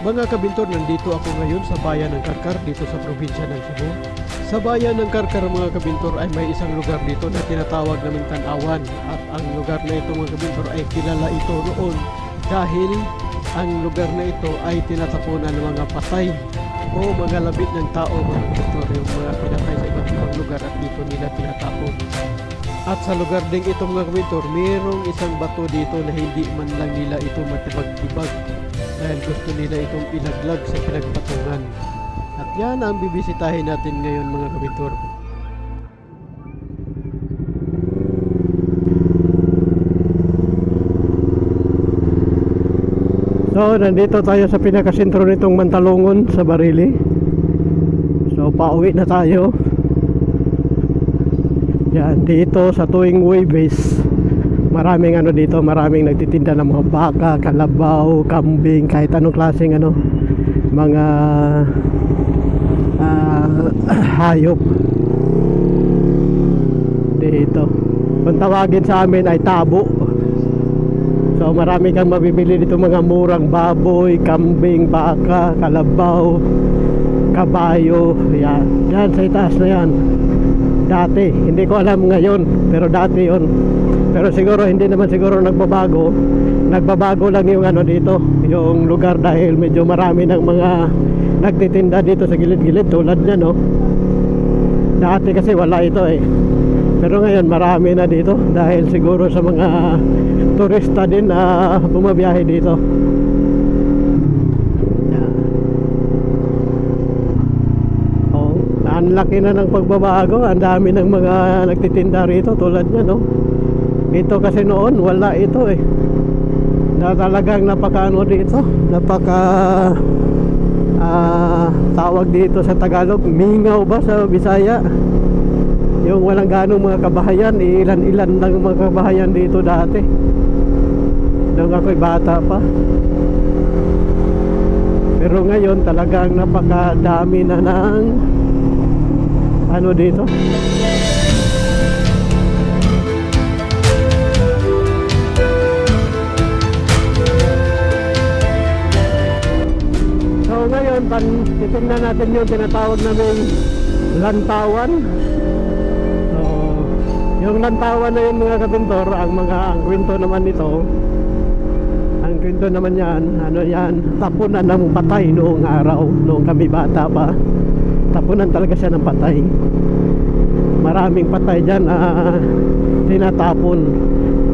Mga kabintor, nandito ako ngayon sa bayan ng Karkar dito sa probinsya ng Cebu. Sa bayan ng Karkar mga kabintor ay may isang lugar dito na tinatawag naming Tanawan. At ang lugar na ito mga kabintor ay kilala ito noon dahil ang lugar na ito ay tinatapunan ng mga patay o mga labit ng tao mga kabintor, yung mga pinatay sa iba't ibang lugar at dito nila tinatapon. At sa lugar ding ito mga kabintor, mayroong isang bato dito na hindi man lang nila ito matibag-tibag dahil gusto nila itong ilaglag sa pinagpatungan. At yan ang bibisitahin natin ngayon mga kabintor. So nandito tayo sa pinakasentro nitong Mantalongon sa Barili. So pauwi na tayo. Yan, dito sa tuwing Huwebes maraming dito, maraming nagtitinda ng mga baka, kalabaw, kambing, kahit anong klaseng mga hayop dito. Kung tawagin sa amin ay tabo. So marami kang mabibili dito, mga murang baboy, kambing, baka, kalabaw, kabayo. Yan, yan sa itaas na yan. Dati, hindi ko alam ngayon, pero dati yon. Pero siguro hindi naman siguro nagbabago. Nagbabago lang yung dito, yung lugar, dahil medyo marami ng mga nagtitinda dito sa gilid-gilid tulad niya, no. Dati kasi wala ito eh. Pero ngayon marami na dito dahil siguro sa mga turista din na bumabiyahe dito. Oh, ang laki na ng pagbabago, ang dami ng mga nagtitinda rito tulad niya, no. Ito kasi noon wala ito eh. Na talagang napakaano dito, napaka tawag dito sa Tagalog, mingaw ba sa Bisaya? Yung walang ganong mga kabahayan, ilan-ilan lang mga kabahayan dito dati nung ako'y bata pa. Pero ngayon talagang napakadami na ng dito. So ngayon, titingnan natin yung tinatawag namin lantawan. Yung lantawan na yun mga kabintor, ang kwento naman nito, ang kwento naman yan, yan, tapunan ng patay noong araw, noong kami bata pa. Tapunan talaga siya ng patay. Maraming patay dyan tinatapon.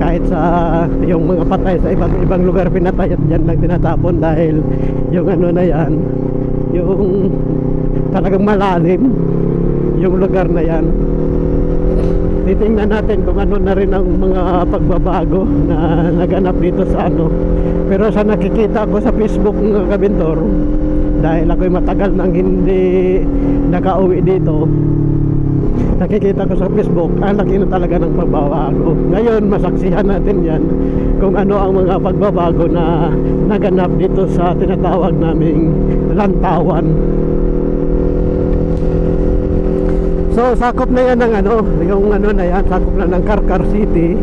Kahit sa yung mga patay sa ibang lugar pinatay at dyan lang tinatapon, dahil yung na yan, yung talagang malalim yung lugar na yan. Titingnan natin kung na rin ang mga pagbabago na naganap dito sa Pero sa nakikita ko sa Facebook ng kabintor, dahil ako'y matagal nang hindi nakauwi dito, nakikita ko sa Facebook, ang laki na talaga ng pagbabago. Ngayon masaksihan natin yan kung ang mga pagbabago na naganap dito sa tinatawag naming lantawan. So sakop na yan ng yung na yan, sakop na ng Karkar City,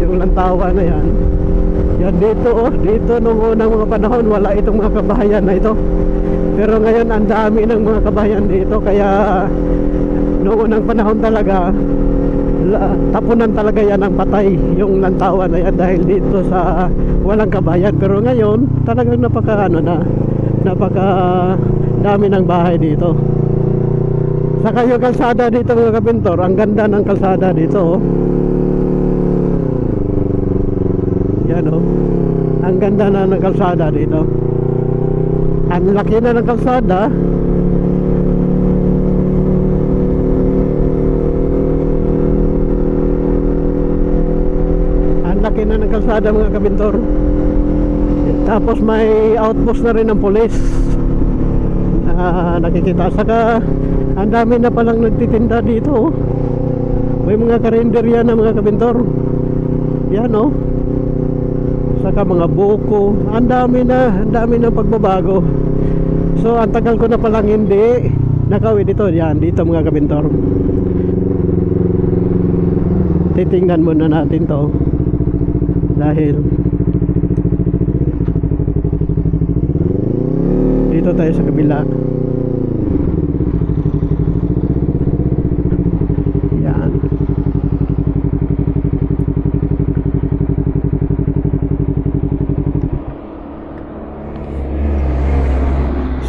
yung lantawan na yan. Yan dito dito nung unang mga panahon wala itong mga kabahayan na ito. Pero ngayon ang dami ng mga kabahayan dito, kaya nung unang panahon talaga tapunan talaga yan ng patay yung lantawan na yan, dahil dito sa walang kabahayan. Pero ngayon talagang napaka dami ng bahay dito. Saka yung kalsada dito mga kabintor, ang ganda ng kalsada dito. Yan ang ganda na ng kalsada dito. Ang laki na ng kalsada. Ang laki na ng kalsada mga kabintor. Tapos may outpost na rin ng pulis. Nakikita. Saka ang dami na palang nagtitinda dito. May mga karinderya na mga kabintor. Yan Saka mga buko. Ang dami na pagbabago. So ang tagal ko na palang hindi nakauwi dito. Yan, dito mga kabintor. Titingnan muna natin to, dahil tayo sa kabila. Yan.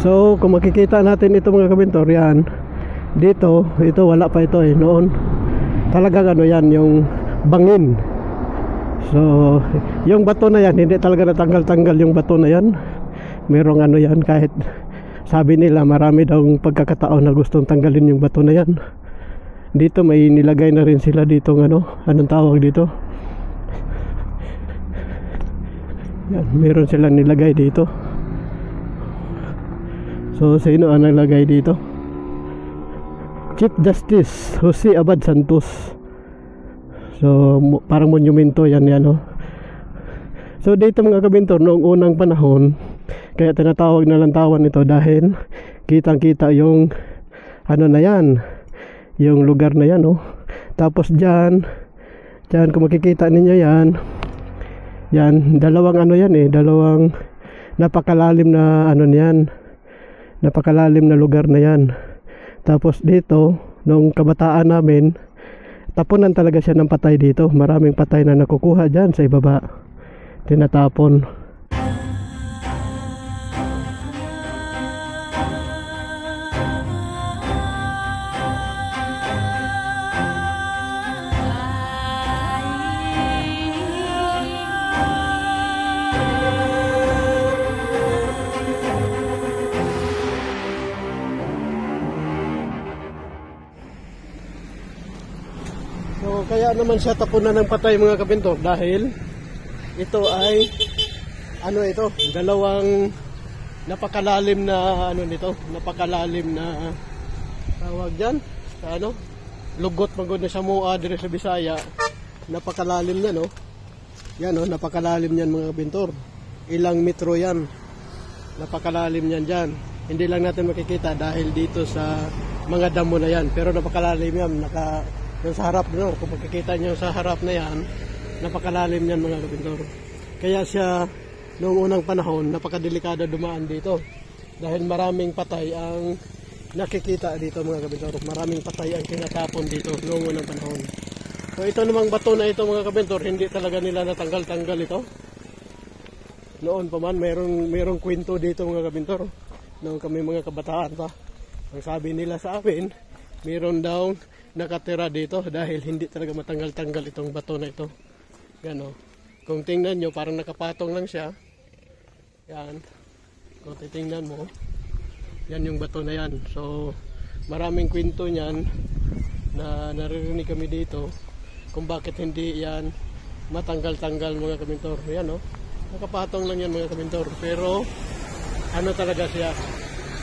So kung makikita natin ito mga kabintor, yan dito, ito wala pa ito noon talagang ano yan, yung bangin. So yung bato na yan, hindi talaga natanggal-tanggal yung bato na yan. Merong ano yan, kahit sabi nila marami daw pagkakataon na gustong tanggalin yung bato na yan. Dito may nilagay na rin sila dito anong tawag dito, yan, meron silang nilagay dito. So sino ang nilagay dito? Chief Justice Jose Abad Santos. So parang monumento yan So dito mga kabintor, noong unang panahon, kaya tinatawag na Lantawan ito dahil kitang kita yung na yan, yung lugar na yan Tapos dyan kung makikita ninyo yan dalawang dalawang napakalalim na napakalalim na lugar na yan. Tapos dito nung kabataan namin, tapunan talaga siya ng patay dito. Maraming patay na nakukuha dyan sa ibaba, tinatapon. So kaya naman siya tapunan ng patay mga kabintor, dahil ito ay dalawang napakalalim na napakalalim na tawag diyan sa lugot magod na sa mua dire sa Bisaya. Napakalalim niya yan napakalalim niyan mga kabintor. Ilang metro yan, napakalalim niyan diyan. Hindi lang natin makikita dahil dito sa mga damo na yan, pero napakalalim yan. Yung sa harap kung makikita nyo sa harap na yan, napakalalim yan mga kabintor. Kaya siya noong unang panahon napakadelikado dumaan dito, dahil maraming patay ang nakikita dito mga kabintor. Maraming patay ang tinatapon dito noong unang panahon. So ito namang bato na ito mga kabintor, hindi talaga nila natanggal-tanggal ito. Noon pa man, merong kwento dito mga kabintor, noong kami mga kabataan pa. Ang sabi nila sa amin, meron daw nakatira dito dahil hindi talaga matanggal-tanggal itong bato na ito. Yan kung tingnan nyo, parang nakapatong lang siya. Yan, kung titingnan mo, yan yung bato na yan. So maraming kwento niyan na naririnig kami dito kung bakit hindi yan matanggal-tanggal mga kabintor. Yan nakapatong lang yan mga kabintor, pero talaga siya,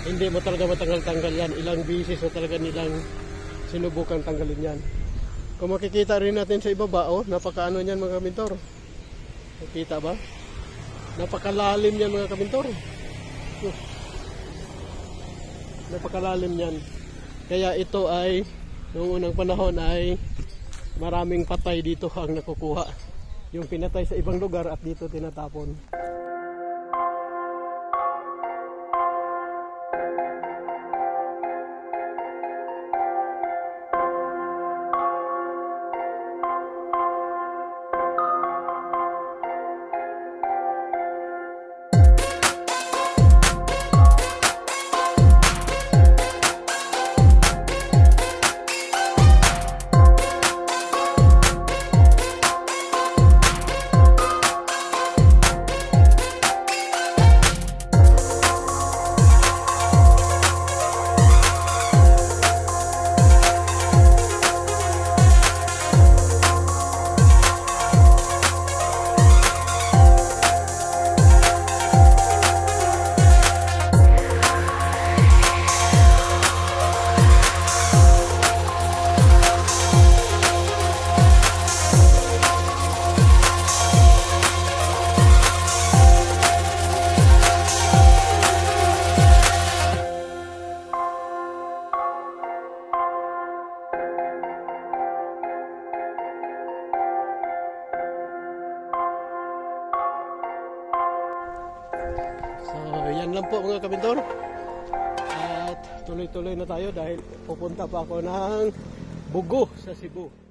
hindi mo talaga matanggal-tanggal yan. Ilang bisis na talaga nilang sinubukan tanggalin yan. Kung makikita rin natin sa ibaba, napakaano niyan mga kabintor. Nakita ba? Napakalalim niyan mga kabintor. Napakalalim niyan. Kaya ito ay noong unang panahon ay maraming patay dito ang nakukuha. Yung pinatay sa ibang lugar at dito tinatapon. So yan lang po mga kabintor. tuloy-tuloy na tayo dahil pupunta pa ako ng Bugo sa Cebu.